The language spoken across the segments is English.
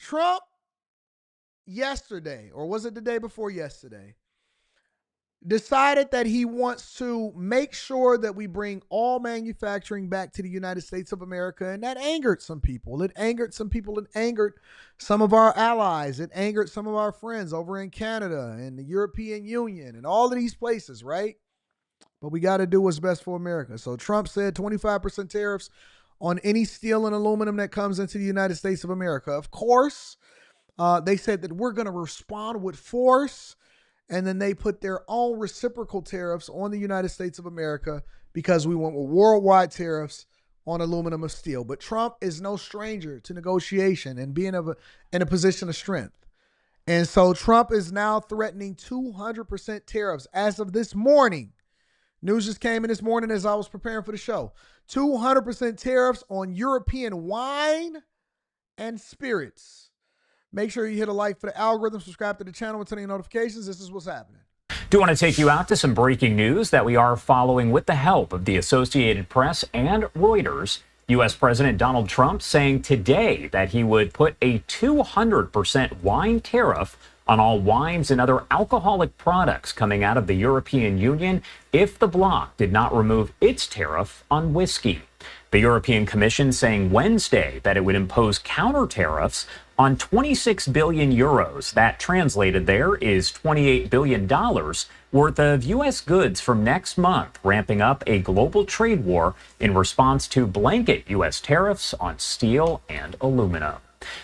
Trump yesterday, or was it the day before yesterday, decided that he wants to make sure that we bring all manufacturing back to the United States of America. And that angered some people. It angered some people. It angered some of our allies. It angered some of our friends over in Canada and the European Union and all of these places, right? But we got to do what's best for America. So Trump said 25% tariffs on any steel and aluminum that comes into the United States of America. Of course, they said that we're going to respond with force. And then they put their own reciprocal tariffs on the United States of America because we went with worldwide tariffs on aluminum and steel. But Trump is no stranger to negotiation and being in a position of strength. And so Trump is now threatening 200% tariffs as of this morning. News just came in this morning as I was preparing for the show. 200% tariffs on European wine and spirits. Make sure you hit a like for the algorithm, subscribe to the channel, and turn on your notifications. This is what's happening. Do want to take you out to some breaking news that we are following with the help of the Associated Press and Reuters. U.S. President Donald Trump saying today that he would put a 200% wine tariff on all wines and other alcoholic products coming out of the European Union if the bloc did not remove its tariff on whiskey. The European Commission saying Wednesday that it would impose counter tariffs on 26 billion euros. That translated there is $28 billion worth of U.S. goods from next month, ramping up a global trade war in response to blanket U.S. tariffs on steel and aluminum.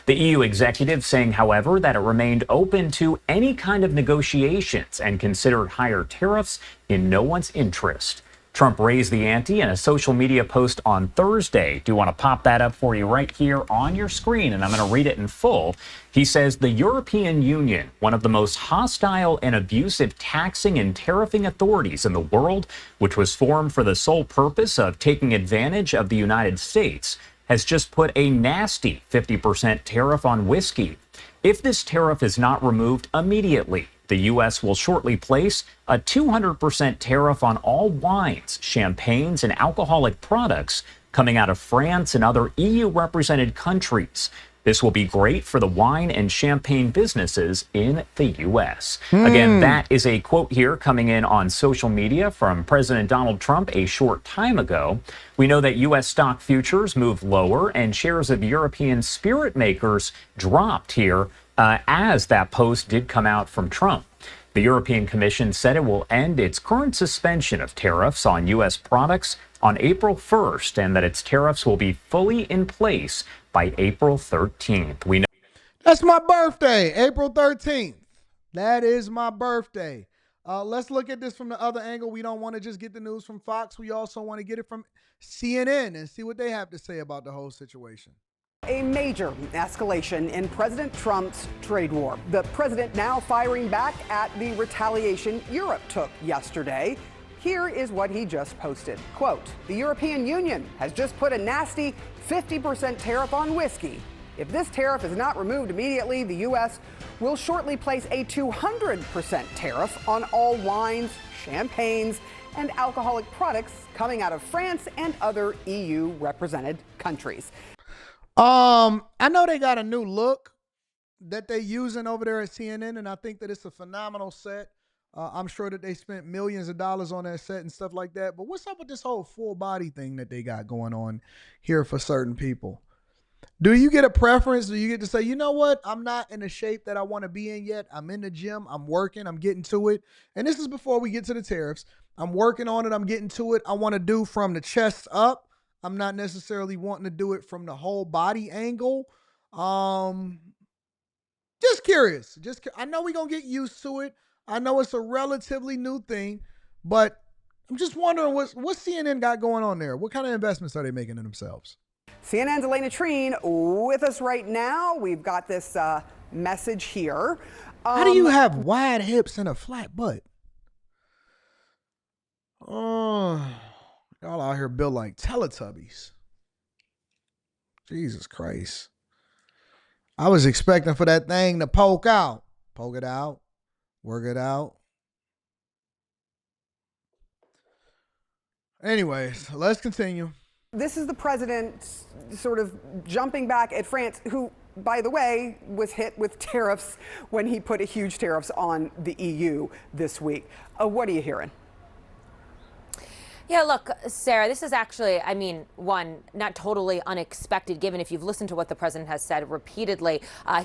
The EU executive saying, however, that it remained open to any kind of negotiations and considered higher tariffs in no one's interest. Trump raised the ante in a social media post on Thursday. Do want to pop that up for you right here on your screen, and I'm going to read it in full. He says the European Union, one of the most hostile and abusive taxing and tariffing authorities in the world, which was formed for the sole purpose of taking advantage of the United States, has just put a nasty 50% tariff on whiskey. If this tariff is not removed immediately, the U.S. will shortly place a 200% tariff on all wines, champagnes, and alcoholic products coming out of France and other EU-represented countries. This will be great for the wine and champagne businesses in the U.S. Again, that is a quote here coming in on social media from President Donald Trump a short time ago. We know that U.S. stock futures moved lower and shares of European spirit makers dropped here as that post did come out from Trump. The European Commission said it will end its current suspension of tariffs on U.S. products on April 1st and that its tariffs will be fully in place by April 13th. We know that's my birthday, April 13th. That is my birthday. Let's look at this from the other angle. We don't want to just get the news from Fox. We also want to get it from CNN and see what they have to say about the whole situation. A major escalation in President Trump's trade war. The president now firing back at the retaliation Europe took yesterday. Here is what he just posted. Quote, the European Union has just put a nasty 50% tariff on whiskey. If this tariff is not removed immediately, the U.S. will shortly place a 200% tariff on all wines, champagnes, and alcoholic products coming out of France and other EU-represented countries. I know they got a new look that they're using over there at CNN, and I think that it's a phenomenal set. I'm sure that they spent millions of dollars on that set and stuff like that. But what's up with this whole full body thing that they got going on here for certain people? Do you get a preference? Do you get to say, you know what? I'm not in the shape that I want to be in yet. I'm in the gym. I'm working. I'm getting to it. And this is before we get to the tariffs. I'm working on it. I'm getting to it. I want to do from the chest up. I'm not necessarily wanting to do it from the whole body angle. Just curious. I know we're going to get used to it. I know it's a relatively new thing, but I'm just wondering what CNN got going on there. What kind of investments are they making in themselves? CNN's Elena Treen with us right now. We've got this message here. How do you have wide hips and a flat butt? Oh, y'all out here built like Teletubbies. Jesus Christ. I was expecting for that thing to poke out. Poke it out. Work it out. Anyways, let's continue. This is the president sort of jumping back at France, who by the way, was hit with tariffs when he put a huge tariffs on the EU this week. What are you hearing? Yeah, look, Sarah, this is actually, I mean, one, not totally unexpected, given if you've listened to what the president has said repeatedly.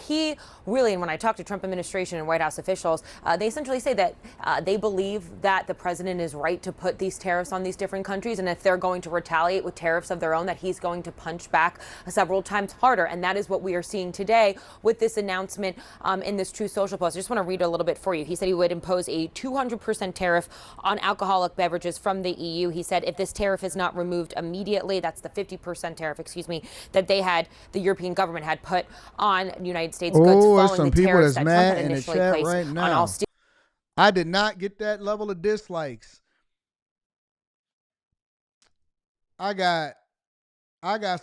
He really, and when I talk to Trump administration and White House officials, they essentially say that they believe that the president is right to put these tariffs on these different countries. And if they're going to retaliate with tariffs of their own, that he's going to punch back several times harder. And that is what we are seeing today with this announcement in this Truth Social post. I just want to read a little bit for you. He said he would impose a 200% tariff on alcoholic beverages from the EU. He said if this tariff is not removed immediately, that's the 50% tariff, that the European government had put on United States goods following the tariffs that Trump had initially placed on all steel. I did not get that level of dislikes. I got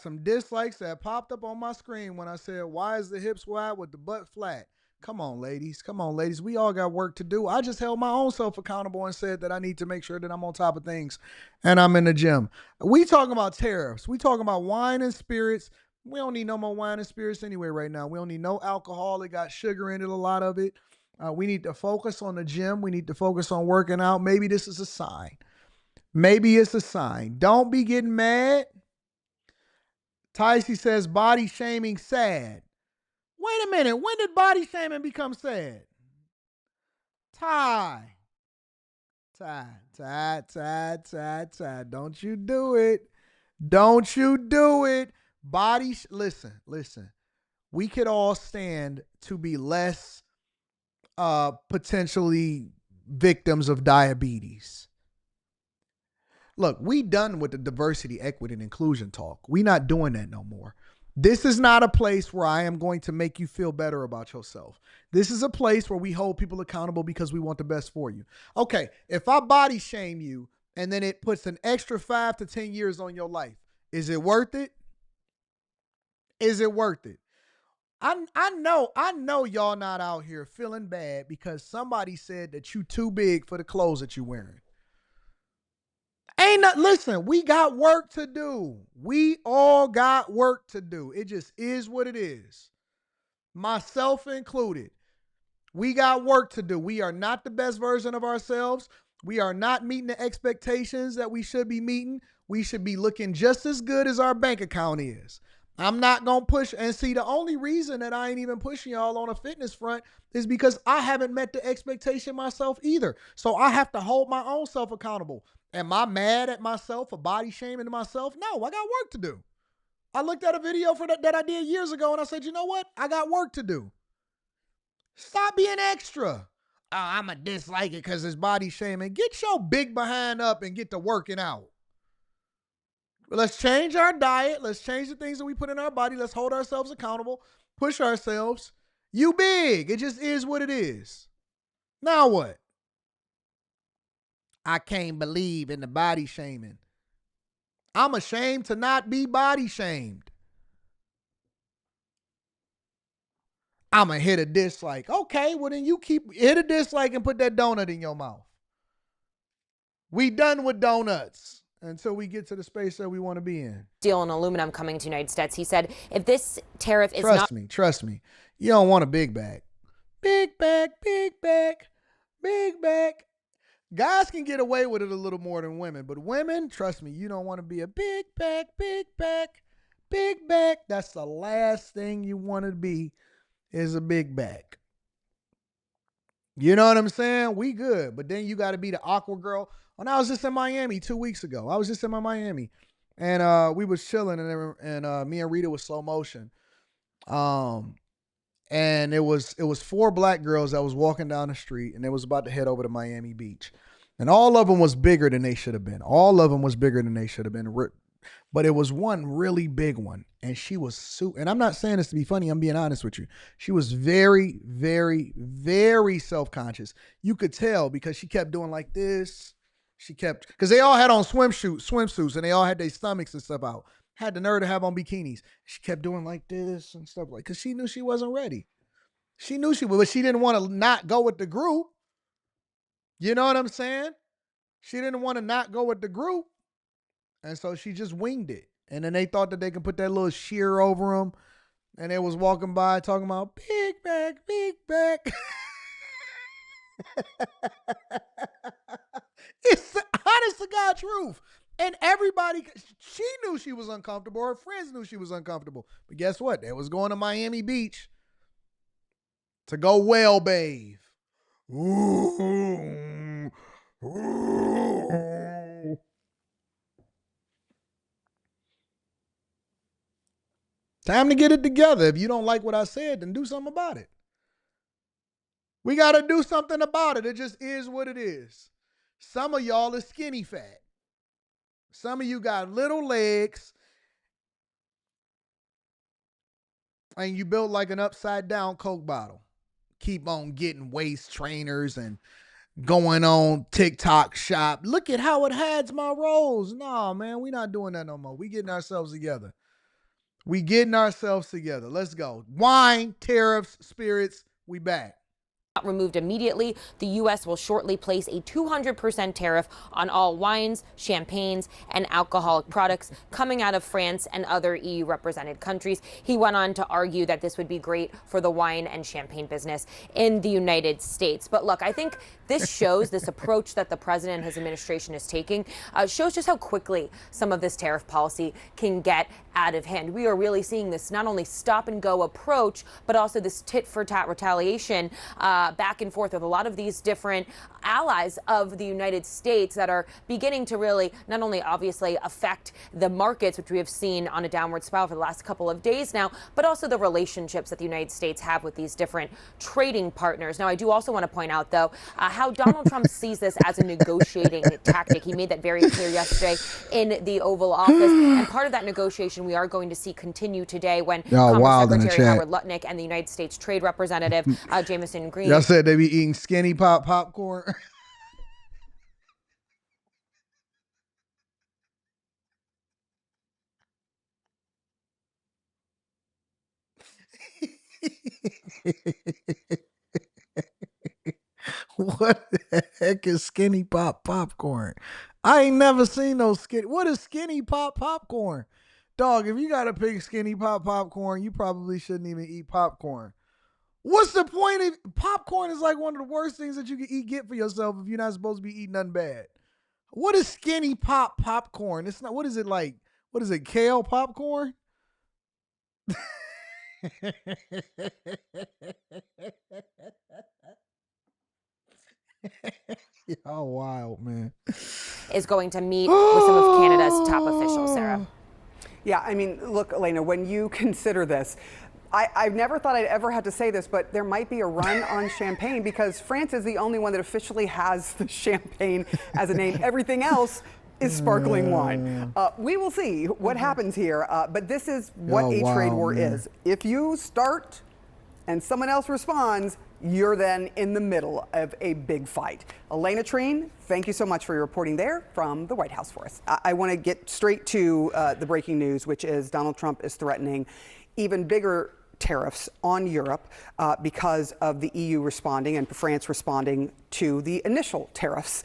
some dislikes that popped up on my screen when I said, why is the hips wide with the butt flat? Come on, ladies. We all got work to do. I just held my own self accountable and said that I need to make sure that I'm on top of things and I'm in the gym. We talking about tariffs. We talking about wine and spirits. We don't need no more wine and spirits anyway right now. We don't need no alcohol. It got sugar in it, a lot of it. We need to focus on the gym. We need to focus on working out. Maybe this is a sign. Maybe it's a sign. Don't be getting mad. Ticey says body shaming sad. Wait a minute. When did body shaming become sad? Ty. Don't you do it. Don't you do it. Listen. We could all stand to be less potentially victims of diabetes. Look, we done with the diversity, equity, and inclusion talk. We not doing that no more. This is not a place where I am going to make you feel better about yourself. This is a place where we hold people accountable because we want the best for you. Okay, if I body shame you and then it puts an extra 5 to 10 years on your life, is it worth it? Is it worth it? I know y'all not out here feeling bad because somebody said that you too big for the clothes that you're wearing. Listen, we got work to do. We all got work to do. It just is what it is. Myself included. We got work to do. We are not the best version of ourselves. We are not meeting the expectations that we should be meeting. We should be looking just as good as our bank account is. I'm not going to push. And see, the only reason that I ain't even pushing y'all on a fitness front is because I haven't met the expectation myself either. So I have to hold my own self accountable. Am I mad at myself for body shaming myself? No, I got work to do. I looked at a video that I did years ago and I said, you know what? I got work to do. Stop being extra. Oh, I'm a dislike it because it's body shaming. Get your big behind up and get to working out. Let's change our diet. Let's change the things that we put in our body. Let's hold ourselves accountable. Push ourselves. You big. It just is what it is. Now what? I can't believe in the body shaming. I'm ashamed to not be body shamed. I'm going to hit a dislike. Okay, well then you hit a dislike and put that donut in your mouth. We done with donuts until we get to the space that we want to be in. Steel and aluminum coming to United States. He said if this tariff is Trust me. You don't want a big bag. Big bag. Guys can get away with it a little more than women, but women, trust me, you don't want to be a big bag. That's the last thing you want to be is a big bag. You know what I'm saying? We good, but then you got to be the awkward girl. When I was just in Miami 2 weeks ago, and we was chilling, and me and Rita was slow motion. And it was 4 black girls that was walking down the street, and they was about to head over to Miami Beach. And all of them was bigger than they should have been. But it was one really big one. And she was and I'm not saying this to be funny. I'm being honest with you. She was very, very, very self-conscious. You could tell because she kept doing like this. Because they all had on swimsuits, and they all had their stomachs and stuff out. Had the nerve to have on bikinis. She kept doing like this and stuff because she knew she wasn't ready. She knew she would, but she didn't want to not go with the group. You know what I'm saying? She didn't want to not go with the group. And so she just winged it. And then they thought that they could put that little sheer over them. And they was walking by talking about big back, big back. It's the honest to God truth. And everybody, she knew she was uncomfortable. Her friends knew she was uncomfortable. But guess what? They was going to Miami Beach to go whale bathe. Ooh. Ooh. Time to get it together. If you don't like what I said, then do something about it. We got to do something about it. It just is what it is. Some of y'all is skinny fat. Some of you got little legs and you built like an upside down Coke bottle. Keep on getting waist trainers and going on TikTok shop. Look at how it hides my rolls. No, man, we not doing that no more. We getting ourselves together. Let's go. Wine, tariffs, spirits, we back. Removed immediately, the U.S. will shortly place a 200% tariff on all wines, champagnes, and alcoholic products coming out of France and other EU represented countries. He went on to argue that this would be great for the wine and champagne business in the United States. But look, I think this shows this approach that the president and his administration is taking shows just how quickly some of this tariff policy can get out of hand. We are really seeing this not only stop and go approach, but also this tit for tat retaliation back and forth with a lot of these different allies of the United States that are beginning to really not only obviously affect the markets, which we have seen on a downward spiral for the last couple of days now, but also the relationships that the United States have with these different trading partners. Now, I do also want to point out, though, how Donald Trump sees this as a negotiating tactic. He made that very clear yesterday in the Oval Office. And part of that negotiation we are going to see continue today when Commerce Secretary Howard Lutnick and the United States Trade Representative Jamieson Green. Y'all said they be eating skinny popcorn. What the heck is skinny popcorn? I ain't never seen no skinny. What is skinny popcorn? Dog, if you got to pick skinny popcorn, you probably shouldn't even eat popcorn. What's the point of popcorn? Is like one of the worst things that you can get for yourself if you're not supposed to be eating nothing bad. What is skinny popcorn? It's not. What is it like? What is it? Kale popcorn? Oh, wild, man. Is going to meet with some of Canada's top officials, Sarah. Yeah, I mean, look, Elena, when you consider this, I've never thought I'd ever have to say this, but there might be a run on champagne because France is the only one that officially has the champagne as a name. Everything else is sparkling wine. We will see what happens here, but this is what a trade war is. If you start and someone else responds, you're then in the middle of a big fight. Elena Treen, thank you so much for your reporting there from the White House for us. I want to get straight to the breaking news, which is Donald Trump is threatening even bigger tariffs on Europe because of the EU responding and France responding to the initial tariffs,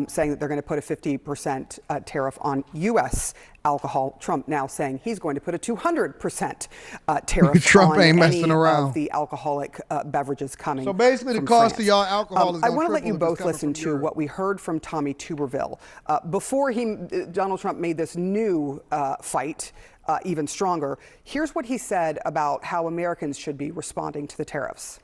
saying that they're going to put a 50% tariff on U.S. alcohol. Trump now saying he's going to put a 200% tariff Trump on ain't any messing around. of the alcoholic beverages coming. So basically, the cost France. of y'all alcohol is. I want to let you both listen to what we heard from Tommy Tuberville before Donald Trump made this new fight even stronger. Here's what he said about how Americans should be responding to the tariffs.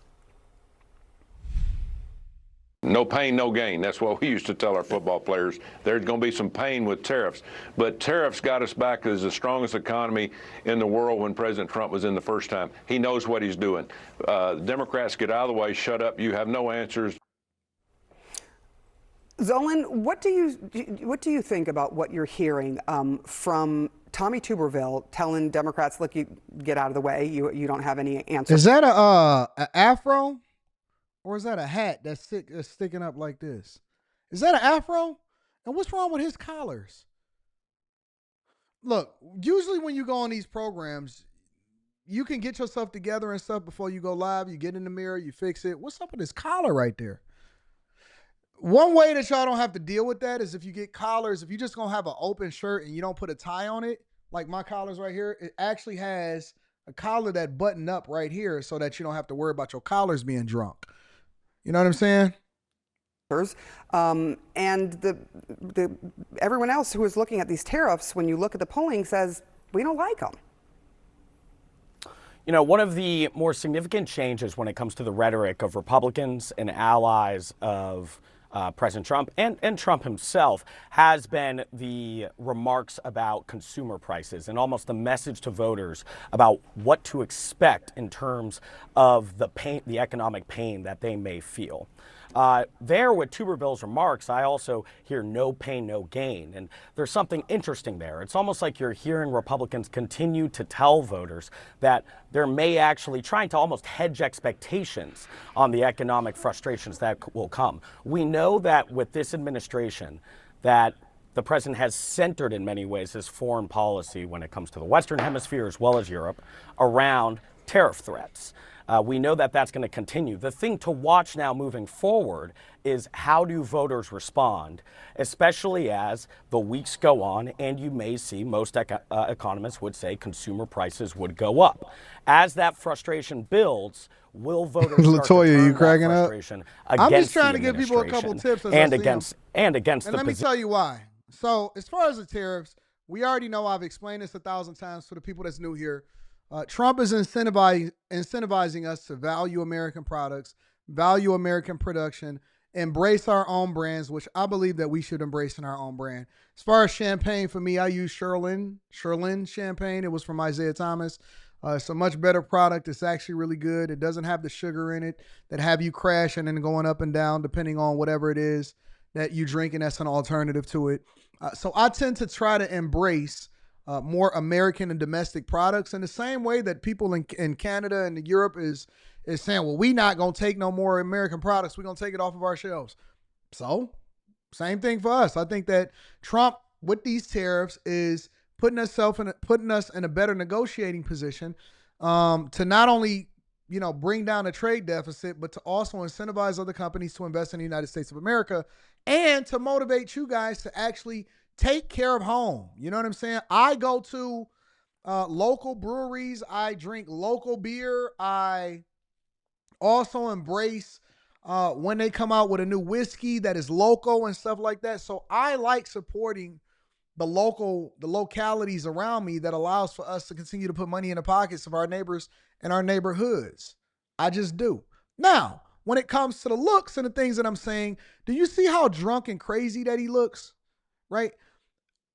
No pain, no gain. That's what we used to tell our football players. There's going to be some pain with tariffs. But tariffs got us back as the strongest economy in the world when President Trump was in the first time. He knows what he's doing. Democrats, get out of the way. Shut up. You have no answers. Zolan, what do you think about what you're hearing from Tommy Tuberville telling Democrats, look, you get out of the way. You don't have any answers. Is that a afro? Or is that a hat that's sticking up like this? Is that an afro? And what's wrong with his collars? Look, usually when you go on these programs, you can get yourself together and stuff before you go live. You get in the mirror, you fix it. What's up with this collar right there? One way that y'all don't have to deal with that is if you get collars, if you just gonna have an open shirt and you don't put a tie on it, like my collars right here, it actually has a collar that button up right here so that you don't have to worry about your collars being drunk. You know what I'm saying? And everyone else who is looking at these tariffs, when you look at the polling, says we don't like them. You know, one of the more significant changes when it comes to the rhetoric of Republicans and allies of President Trump and Trump himself has been the remarks about consumer prices and almost the message to voters about what to expect in terms of the pain, the economic pain that they may feel. There with Tuberville's remarks, I also hear no pain, no gain. And there's something interesting there. It's almost like you're hearing Republicans continue to tell voters that there may actually trying to almost hedge expectations on the economic frustrations that will come. We know that with this administration that the president has centered in many ways his foreign policy when it comes to the Western Hemisphere as well as Europe around tariff threats. We know that that's going to continue. The thing to watch now moving forward is how do voters respond, especially as the weeks go on and you may see most economists would say consumer prices would go up. As that frustration builds, will voters start Latoya, to turn you cracking that up? frustration I'm just against trying the to give people a couple administration tips as I and see against them. against And the let me position? tell you why. So as far as the tariffs, we already know, I've explained this 1,000 times for the people that's new here. Trump is incentivizing us to value American products, value American production, embrace our own brands, which I believe that we should embrace in our own brand. As far as champagne, for me, I use Shirlin champagne. It was from Isaiah Thomas. It's a much better product. It's actually really good. It doesn't have the sugar in it that have you crashing and going up and down depending on whatever it is that you drink, and that's an alternative to it. So I tend to try to embrace more American and domestic products in the same way that people in Canada and Europe is saying, well, we not going to take no more American products. We're going to take it off of our shelves. So same thing for us. I think that Trump with these tariffs is putting us in a better negotiating position to not only, bring down the trade deficit, but to also incentivize other companies to invest in the United States of America and to motivate you guys to actually take care of home. You know what I'm saying? I go to local breweries. I drink local beer. I also embrace when they come out with a new whiskey that is local and stuff like that. So I like supporting the localities around me that allows for us to continue to put money in the pockets of our neighbors and our neighborhoods. I just do. Now, when it comes to the looks and the things that I'm saying, do you see how drunk and crazy that he looks? Right?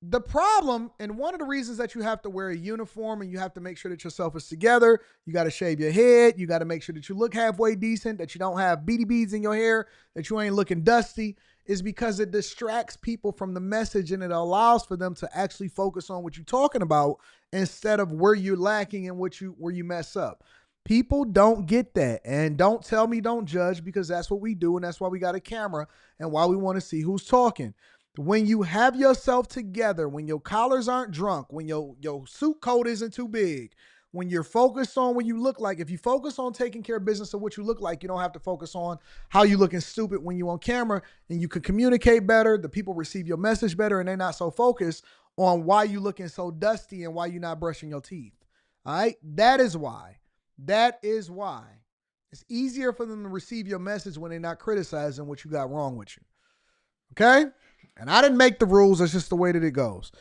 The problem, and one of the reasons that you have to wear a uniform and you have to make sure that yourself is together, you got to shave your head, you got to make sure that you look halfway decent, that you don't have beady beads in your hair, that you ain't looking dusty, is because it distracts people from the message and it allows for them to actually focus on what you're talking about instead of where you're lacking and where you mess up. People don't get that. And don't tell me don't judge, because that's what we do, and that's why we got a camera and why we want to see who's talking. When you have yourself together, when your collars aren't drunk, when your suit coat isn't too big, when you're focused on what you look like, if you focus on taking care of business of what you look like, you don't have to focus on how you looking stupid when you're on camera, and you can communicate better. The people receive your message better, and they're not so focused on why you looking so dusty and why you're not brushing your teeth. All right. That is why it's easier for them to receive your message when they're not criticizing what you got wrong with you. Okay. And I didn't make the rules. That's just the way that it goes.